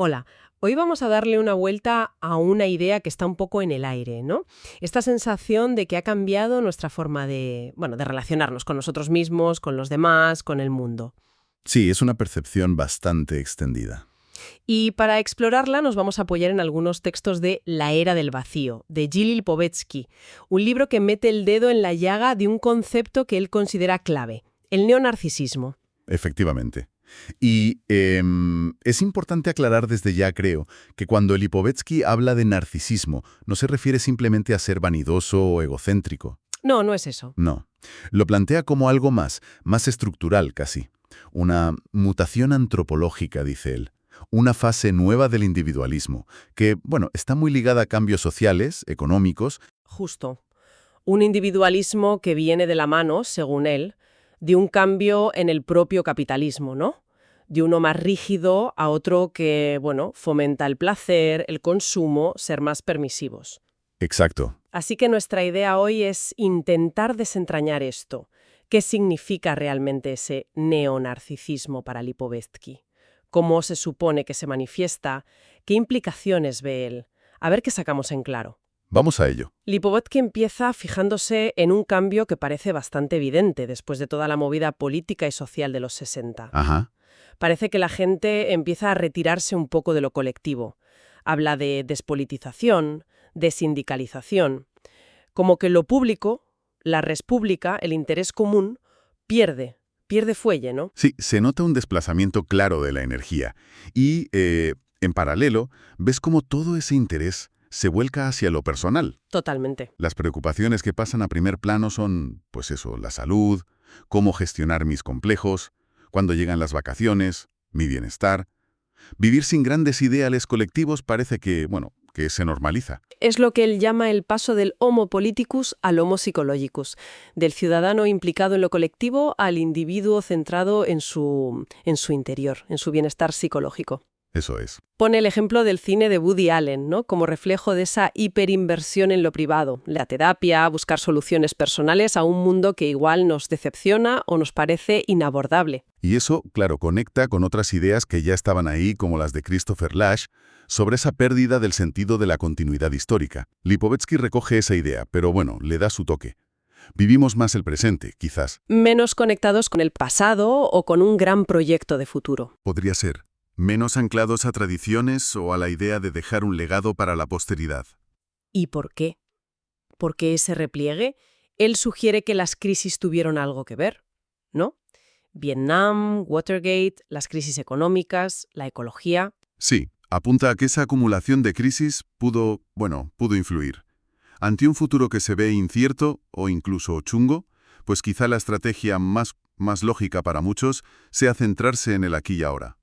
Hola, hoy vamos a darle una vuelta a una idea que está un poco en el aire, ¿no? Esta sensación de que ha cambiado nuestra forma de relacionarnos con nosotros mismos, con los demás, con el mundo. Sí, es una percepción bastante extendida. Y para explorarla nos vamos a apoyar en algunos textos de La era del vacío, de Gilles Lipovetsky, un libro que mete el dedo en la llaga de un concepto que él considera clave, el neonarcisismo. Efectivamente. Y es importante aclarar desde ya, creo, que cuando Lipovetsky habla de narcisismo, no se refiere simplemente a ser vanidoso o egocéntrico. No, no es eso. No. Lo plantea como algo más estructural casi. Una mutación antropológica, dice él. Una fase nueva del individualismo, que, bueno, está muy ligada a cambios sociales, económicos. Justo. Un individualismo que viene de la mano, según él, de un cambio en el propio capitalismo, ¿no? De uno más rígido a otro que, fomenta el placer, el consumo, ser más permisivos. Exacto. Así que nuestra idea hoy es intentar desentrañar esto. ¿Qué significa realmente ese neonarcisismo para Lipovetsky? ¿Cómo se supone que se manifiesta? ¿Qué implicaciones ve él? A ver qué sacamos en claro. Vamos a ello. Lipovetsky empieza fijándose en un cambio que parece bastante evidente después de toda la movida política y social de los 60. Ajá. Parece que la gente empieza a retirarse un poco de lo colectivo. Habla de despolitización, desindicalización, como que lo público, la res pública, el interés común, pierde fuelle, ¿no? Sí, se nota un desplazamiento claro de la energía. Y, en paralelo, ves cómo todo ese interés se vuelca hacia lo personal. Totalmente. Las preocupaciones que pasan a primer plano son, pues eso, la salud, cómo gestionar mis complejos, cuándo llegan las vacaciones, mi bienestar. Vivir sin grandes ideales colectivos parece que, bueno, que se normaliza. Es lo que él llama el paso del homo politicus al homo psychologicus, del ciudadano implicado en lo colectivo al individuo centrado en su interior, en su bienestar psicológico. Eso es. Pone el ejemplo del cine de Woody Allen, ¿no? Como reflejo de esa hiperinversión en lo privado, la terapia, buscar soluciones personales a un mundo que igual nos decepciona o nos parece inabordable. Y eso, claro, conecta con otras ideas que ya estaban ahí, como las de Christopher Lasch, sobre esa pérdida del sentido de la continuidad histórica. Lipovetsky recoge esa idea, pero bueno, le da su toque. Vivimos más el presente, quizás. Menos conectados con el pasado o con un gran proyecto de futuro. Podría ser. Menos anclados a tradiciones o a la idea de dejar un legado para la posteridad. ¿Y por qué? ¿Por qué ese repliegue? Él sugiere que las crisis tuvieron algo que ver, ¿no? Vietnam, Watergate, las crisis económicas, la ecología. Sí, apunta a que esa acumulación de crisis pudo influir. Ante un futuro que se ve incierto o incluso chungo, pues quizá la estrategia más lógica para muchos sea centrarse en el aquí y ahora.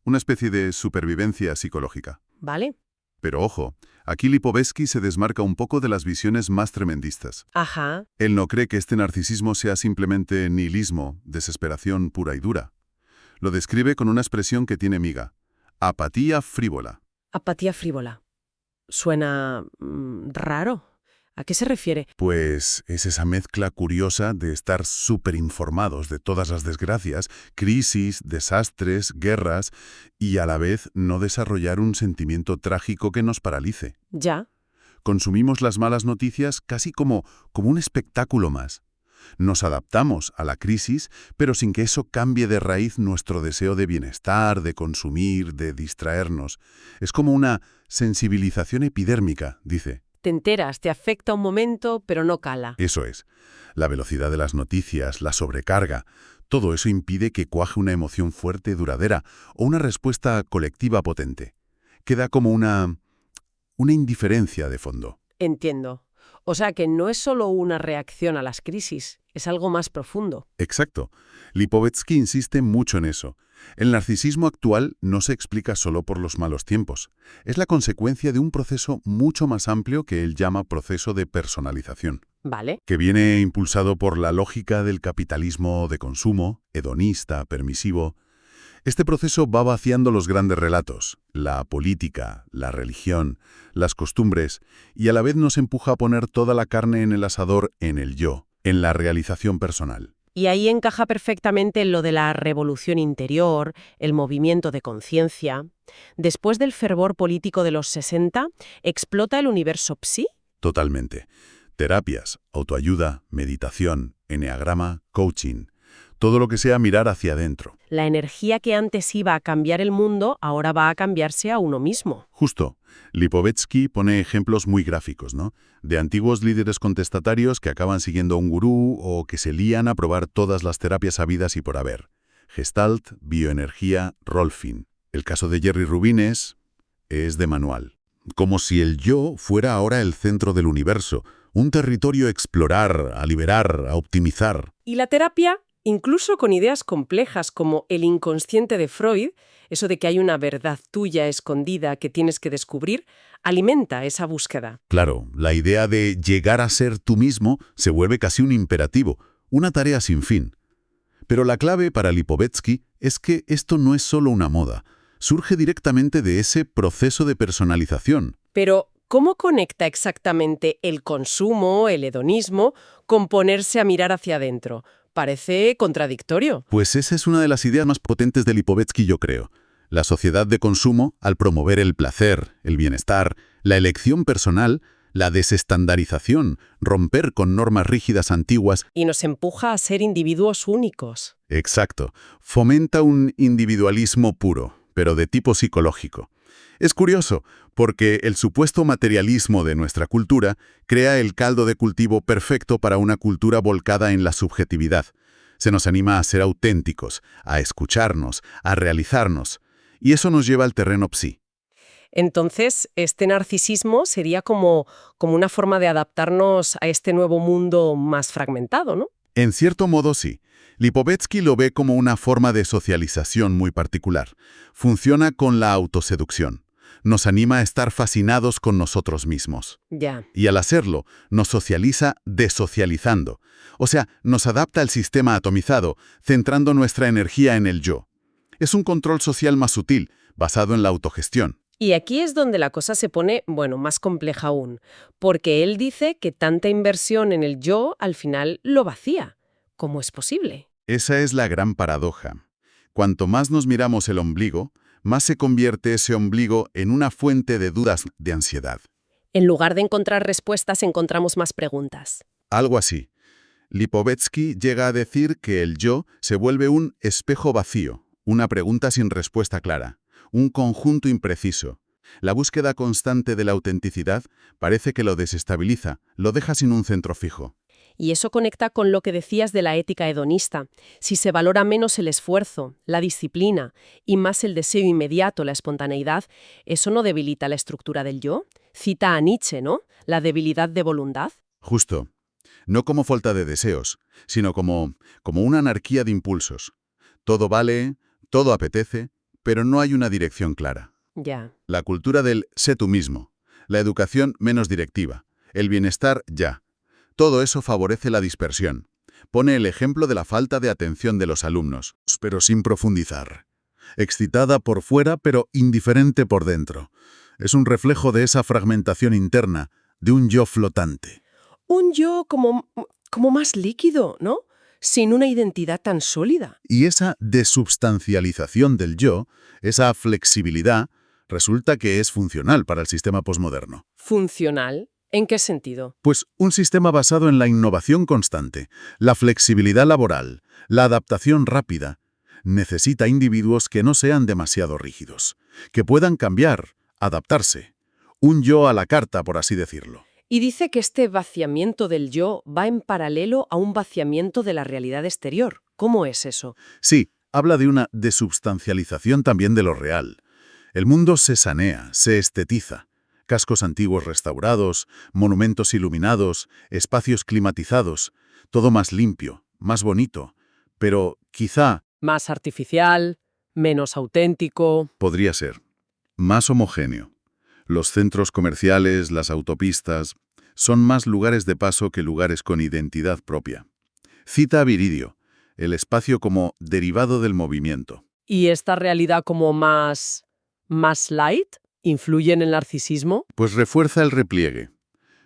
Una especie de supervivencia psicológica. ¿Vale? Pero ojo, aquí Lipovetsky se desmarca un poco de las visiones más tremendistas. Ajá. Él no cree que este narcisismo sea simplemente nihilismo, desesperación pura y dura. Lo describe con una expresión que tiene miga: apatía frívola. Apatía frívola. Suena raro. ¿A qué se refiere? Pues es esa mezcla curiosa de estar súper informados de todas las desgracias, crisis, desastres, guerras, y a la vez no desarrollar un sentimiento trágico que nos paralice. Ya. Consumimos las malas noticias casi como un espectáculo más. Nos adaptamos a la crisis, pero sin que eso cambie de raíz nuestro deseo de bienestar, de consumir, de distraernos. Es como una sensibilización epidérmica, dice. Te enteras, te afecta un momento, pero no cala. Eso es. La velocidad de las noticias, la sobrecarga, todo eso impide que cuaje una emoción fuerte, duradera, o una respuesta colectiva potente. Queda como una indiferencia de fondo. Entiendo. O sea que no es solo una reacción a las crisis, es algo más profundo. Exacto. Lipovetsky insiste mucho en eso. El narcisismo actual no se explica solo por los malos tiempos. Es la consecuencia de un proceso mucho más amplio que él llama proceso de personalización. Vale. Que viene impulsado por la lógica del capitalismo de consumo, hedonista, permisivo. Este proceso va vaciando los grandes relatos, la política, la religión, las costumbres, y a la vez nos empuja a poner toda la carne en el asador en el yo, en la realización personal. Y ahí encaja perfectamente lo de la revolución interior, el movimiento de conciencia. Después del fervor político de los 60, ¿explota el universo psi? Totalmente. Terapias, autoayuda, meditación, eneagrama, coaching. Todo lo que sea mirar hacia adentro. La energía que antes iba a cambiar el mundo, ahora va a cambiarse a uno mismo. Justo. Lipovetsky pone ejemplos muy gráficos, ¿no? De antiguos líderes contestatarios que acaban siguiendo a un gurú o que se lían a probar todas las terapias habidas y por haber. Gestalt, bioenergía, Rolfing. El caso de Jerry Rubin es de manual. Como si el yo fuera ahora el centro del universo, un territorio a explorar, a liberar, a optimizar. Y la terapia, incluso con ideas complejas como el inconsciente de Freud, eso de que hay una verdad tuya escondida que tienes que descubrir, alimenta esa búsqueda. Claro, la idea de llegar a ser tú mismo se vuelve casi un imperativo, una tarea sin fin. Pero la clave para Lipovetsky es que esto no es solo una moda, surge directamente de ese proceso de personalización. Pero, ¿cómo conecta exactamente el consumo, el hedonismo, con ponerse a mirar hacia adentro? Parece contradictorio. Pues esa es una de las ideas más potentes de Lipovetsky, yo creo. La sociedad de consumo, al promover el placer, el bienestar, la elección personal, la desestandarización, romper con normas rígidas antiguas. Y nos empuja a ser individuos únicos. Exacto. Fomenta un individualismo puro, pero de tipo psicológico. Es curioso, porque el supuesto materialismo de nuestra cultura crea el caldo de cultivo perfecto para una cultura volcada en la subjetividad. Se nos anima a ser auténticos, a escucharnos, a realizarnos. Y eso nos lleva al terreno psi. Entonces, este narcisismo sería como una forma de adaptarnos a este nuevo mundo más fragmentado, ¿no? En cierto modo, sí. Lipovetsky lo ve como una forma de socialización muy particular. Funciona con la autoseducción. Nos anima a estar fascinados con nosotros mismos. Ya. Y al hacerlo, nos socializa desocializando. O sea, nos adapta al sistema atomizado, centrando nuestra energía en el yo. Es un control social más sutil, basado en la autogestión. Y aquí es donde la cosa se pone, más compleja aún, porque él dice que tanta inversión en el yo al final lo vacía. ¿Cómo es posible? Esa es la gran paradoja. Cuanto más nos miramos el ombligo, más se convierte ese ombligo en una fuente de dudas, de ansiedad. En lugar de encontrar respuestas, encontramos más preguntas. Algo así. Lipovetsky llega a decir que el yo se vuelve un espejo vacío, una pregunta sin respuesta clara, un conjunto impreciso. La búsqueda constante de la autenticidad parece que lo desestabiliza, lo deja sin un centro fijo. Y eso conecta con lo que decías de la ética hedonista. Si se valora menos el esfuerzo, la disciplina y más el deseo inmediato, la espontaneidad, ¿eso no debilita la estructura del yo? Cita a Nietzsche, ¿no? La debilidad de voluntad. Justo. No como falta de deseos, sino como una anarquía de impulsos. Todo vale, todo apetece, pero no hay una dirección clara. Ya. La cultura del sé tú mismo, la educación menos directiva, el bienestar ya. Todo eso favorece la dispersión. Pone el ejemplo de la falta de atención de los alumnos, pero sin profundizar. Excitada por fuera, pero indiferente por dentro. Es un reflejo de esa fragmentación interna, de un yo flotante. Un yo como más líquido, ¿no? Sin una identidad tan sólida. Y esa desubstancialización del yo, esa flexibilidad, resulta que es funcional para el sistema posmoderno. ¿Funcional? ¿En qué sentido? Pues un sistema basado en la innovación constante, la flexibilidad laboral, la adaptación rápida, necesita individuos que no sean demasiado rígidos, que puedan cambiar, adaptarse. Un yo a la carta, por así decirlo. Y dice que este vaciamiento del yo va en paralelo a un vaciamiento de la realidad exterior. ¿Cómo es eso? Sí, habla de una desubstancialización también de lo real. El mundo se sanea, se estetiza. Cascos antiguos restaurados, monumentos iluminados, espacios climatizados, todo más limpio, más bonito, pero quizá... Más artificial, menos auténtico. Podría ser. Más homogéneo. Los centros comerciales, las autopistas, son más lugares de paso que lugares con identidad propia. Cita a Viridio, el espacio como derivado del movimiento. ¿Y esta realidad como más light influye en el narcisismo? Pues refuerza el repliegue.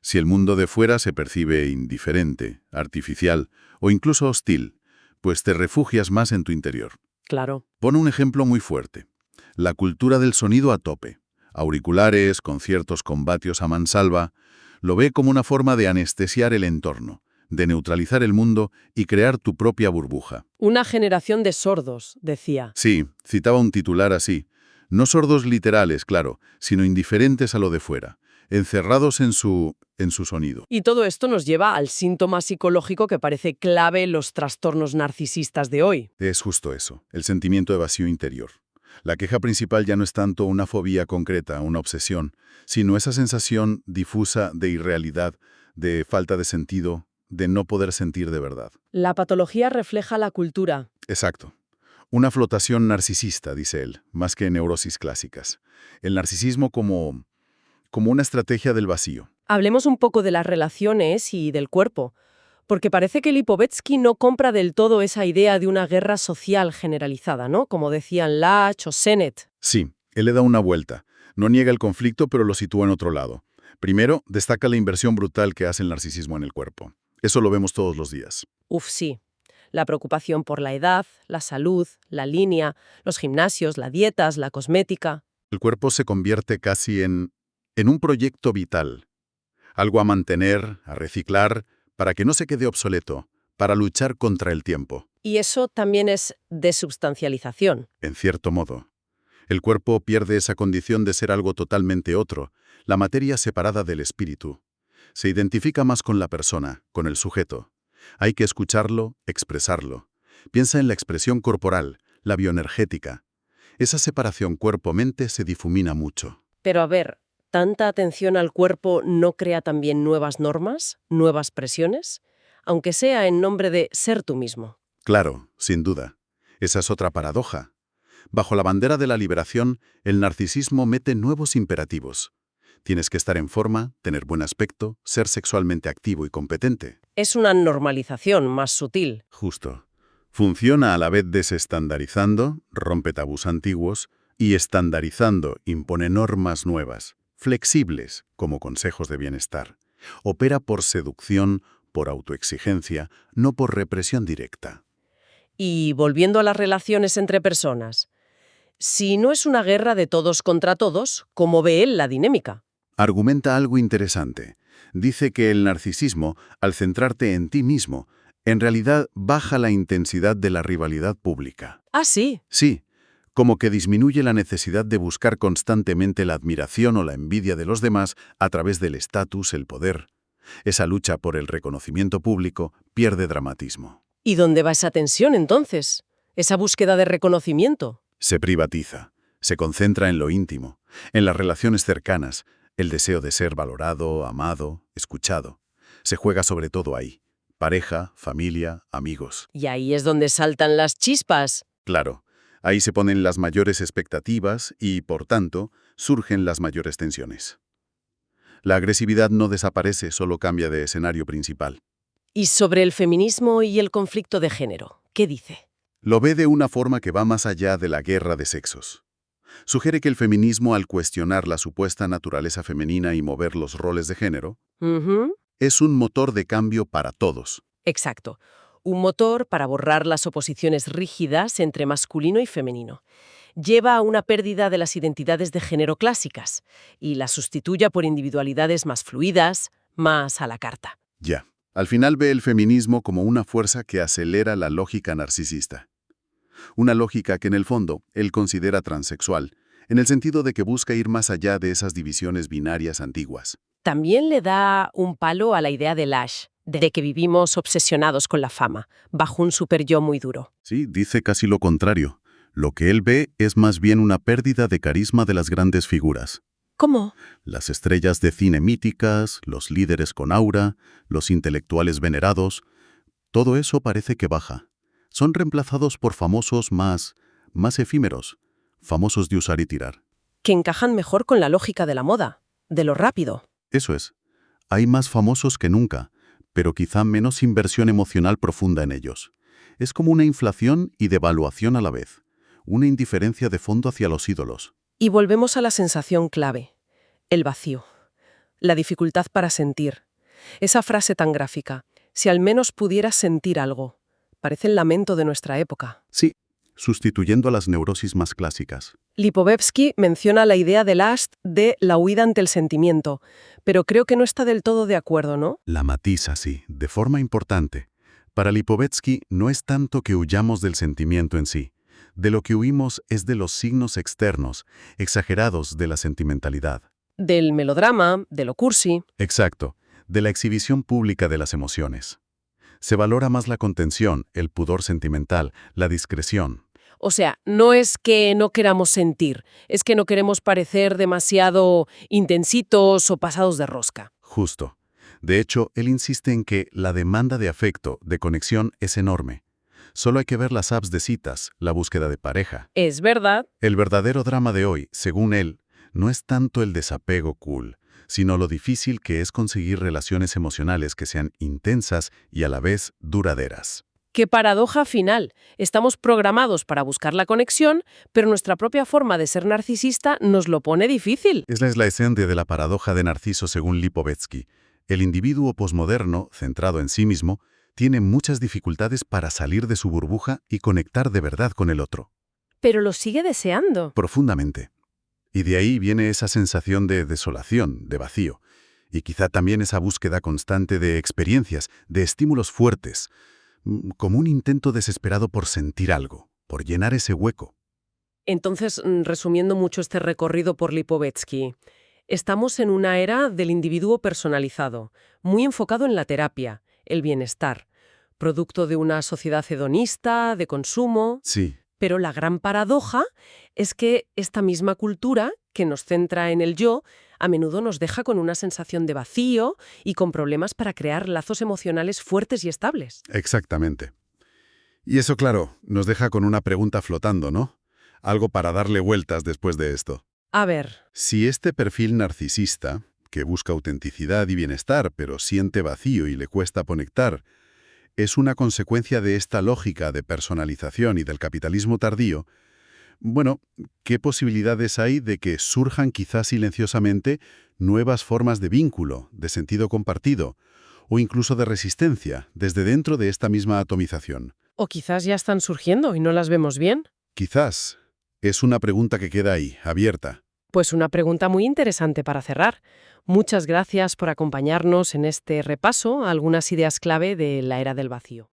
Si el mundo de fuera se percibe indiferente, artificial o incluso hostil, pues te refugias más en tu interior. Claro. Pon un ejemplo muy fuerte. La cultura del sonido a tope. Auriculares, conciertos con vatios a mansalva. Lo ve como una forma de anestesiar el entorno, de neutralizar el mundo y crear tu propia burbuja. Una generación de sordos, decía. Sí, citaba un titular así. No sordos literales, claro, sino indiferentes a lo de fuera, encerrados en su sonido. Y todo esto nos lleva al síntoma psicológico que parece clave en los trastornos narcisistas de hoy. Es justo eso, el sentimiento de vacío interior. La queja principal ya no es tanto una fobia concreta, una obsesión, sino esa sensación difusa de irrealidad, de falta de sentido, de no poder sentir de verdad. La patología refleja la cultura. Exacto. Una flotación narcisista, dice él, más que neurosis clásicas. El narcisismo como una estrategia del vacío. Hablemos un poco de las relaciones y del cuerpo, porque parece que Lipovetsky no compra del todo esa idea de una guerra social generalizada, ¿no? Como decían Lach o Sennett. Sí, él le da una vuelta. No niega el conflicto, pero lo sitúa en otro lado. Primero, destaca la inversión brutal que hace el narcisismo en el cuerpo. Eso lo vemos todos los días. Uf, sí. La preocupación por la edad, la salud, la línea, los gimnasios, las dietas, la cosmética. El cuerpo se convierte casi en un proyecto vital. Algo a mantener, a reciclar, para que no se quede obsoleto, para luchar contra el tiempo. Y eso también es desubstancialización. En cierto modo. El cuerpo pierde esa condición de ser algo totalmente otro, la materia separada del espíritu. Se identifica más con la persona, con el sujeto. Hay que escucharlo, expresarlo. Piensa en la expresión corporal, la bioenergética. Esa separación cuerpo-mente se difumina mucho. Pero a ver, ¿tanta atención al cuerpo no crea también nuevas normas, nuevas presiones? Aunque sea en nombre de ser tú mismo. Claro, sin duda. Esa es otra paradoja. Bajo la bandera de la liberación, el narcisismo mete nuevos imperativos. Tienes que estar en forma, tener buen aspecto, ser sexualmente activo y competente. Es una normalización más sutil. Justo. Funciona a la vez desestandarizando, rompe tabús antiguos, y estandarizando impone normas nuevas, flexibles, como consejos de bienestar. Opera por seducción, por autoexigencia, no por represión directa. Y volviendo a las relaciones entre personas, si no es una guerra de todos contra todos, ¿cómo ve él la dinámica? Argumenta algo interesante. Dice que el narcisismo, al centrarte en ti mismo, en realidad baja la intensidad de la rivalidad pública. Ah, sí. Sí, como que disminuye la necesidad de buscar constantemente la admiración o la envidia de los demás a través del estatus, el poder. Esa lucha por el reconocimiento público pierde dramatismo. ¿Y dónde va esa tensión entonces? ¿Esa búsqueda de reconocimiento? Se privatiza, se concentra en lo íntimo, en las relaciones cercanas, el deseo de ser valorado, amado, escuchado. Se juega sobre todo ahí. Pareja, familia, amigos. Y ahí es donde saltan las chispas. Claro, ahí se ponen las mayores expectativas y, por tanto, surgen las mayores tensiones. La agresividad no desaparece, solo cambia de escenario principal. Y sobre el feminismo y el conflicto de género, ¿qué dice? Lo ve de una forma que va más allá de la guerra de sexos. Sugiere que el feminismo, al cuestionar la supuesta naturaleza femenina y mover los roles de género, Ujú. es un motor de cambio para todos. Exacto. Un motor para borrar las oposiciones rígidas entre masculino y femenino. Lleva a una pérdida de las identidades de género clásicas y las sustituya por individualidades más fluidas, más a la carta. Ya. Al final ve el feminismo como una fuerza que acelera la lógica narcisista. Una lógica que en el fondo él considera transexual, en el sentido de que busca ir más allá de esas divisiones binarias antiguas. También le da un palo a la idea de Lash, de que vivimos obsesionados con la fama, bajo un superyo muy duro. Sí, dice casi lo contrario. Lo que él ve es más bien una pérdida de carisma de las grandes figuras. ¿Cómo? Las estrellas de cine míticas, los líderes con aura, los intelectuales venerados, todo eso parece que baja. Son reemplazados por famosos más efímeros, famosos de usar y tirar. Que encajan mejor con la lógica de la moda, de lo rápido. Eso es. Hay más famosos que nunca, pero quizá menos inversión emocional profunda en ellos. Es como una inflación y devaluación a la vez, una indiferencia de fondo hacia los ídolos. Y volvemos a la sensación clave, el vacío, la dificultad para sentir. Esa frase tan gráfica, si al menos pudieras sentir algo, Parece el lamento de nuestra época. Sí, sustituyendo a las neurosis más clásicas. Lipovetsky menciona la idea de Last de la huida ante el sentimiento, pero creo que no está del todo de acuerdo, ¿no? La matiza, sí, de forma importante. Para Lipovetsky no es tanto que huyamos del sentimiento en sí. De lo que huimos es de los signos externos, exagerados de la sentimentalidad. Del melodrama, de lo cursi. Exacto, de la exhibición pública de las emociones. Se valora más la contención, el pudor sentimental, la discreción. O sea, no es que no queramos sentir, es que no queremos parecer demasiado intensitos o pasados de rosca. Justo. De hecho, él insiste en que la demanda de afecto, de conexión, es enorme. Solo hay que ver las apps de citas, la búsqueda de pareja. Es verdad. El verdadero drama de hoy, según él, no es tanto el desapego cool, sino lo difícil que es conseguir relaciones emocionales que sean intensas y a la vez duraderas. ¡Qué paradoja final! Estamos programados para buscar la conexión, pero nuestra propia forma de ser narcisista nos lo pone difícil. Esa es la esencia de la paradoja de Narciso según Lipovetsky. El individuo posmoderno, centrado en sí mismo, tiene muchas dificultades para salir de su burbuja y conectar de verdad con el otro. Pero lo sigue deseando. Profundamente. Y de ahí viene esa sensación de desolación, de vacío, y quizá también esa búsqueda constante de experiencias, de estímulos fuertes, como un intento desesperado por sentir algo, por llenar ese hueco. Entonces, resumiendo mucho este recorrido por Lipovetsky, estamos en una era del individuo personalizado, muy enfocado en la terapia, el bienestar, producto de una sociedad hedonista, de consumo. Sí, Pero la gran paradoja es que esta misma cultura, que nos centra en el yo, a menudo nos deja con una sensación de vacío y con problemas para crear lazos emocionales fuertes y estables. exactamente. Y eso, claro, nos deja con una pregunta flotando, ¿no? Algo para darle vueltas después de esto. A ver, Si este perfil narcisista, que busca autenticidad y bienestar, pero siente vacío y le cuesta conectar, es una consecuencia de esta lógica de personalización y del capitalismo tardío, bueno, ¿qué posibilidades hay de que surjan quizás silenciosamente nuevas formas de vínculo, de sentido compartido, o incluso de resistencia, desde dentro de esta misma atomización? o quizás ya están surgiendo y no las vemos bien. Quizás. Es una pregunta que queda ahí, abierta. Pues una pregunta muy interesante para cerrar. Muchas gracias por acompañarnos en este repaso a algunas ideas clave de la era del vacío.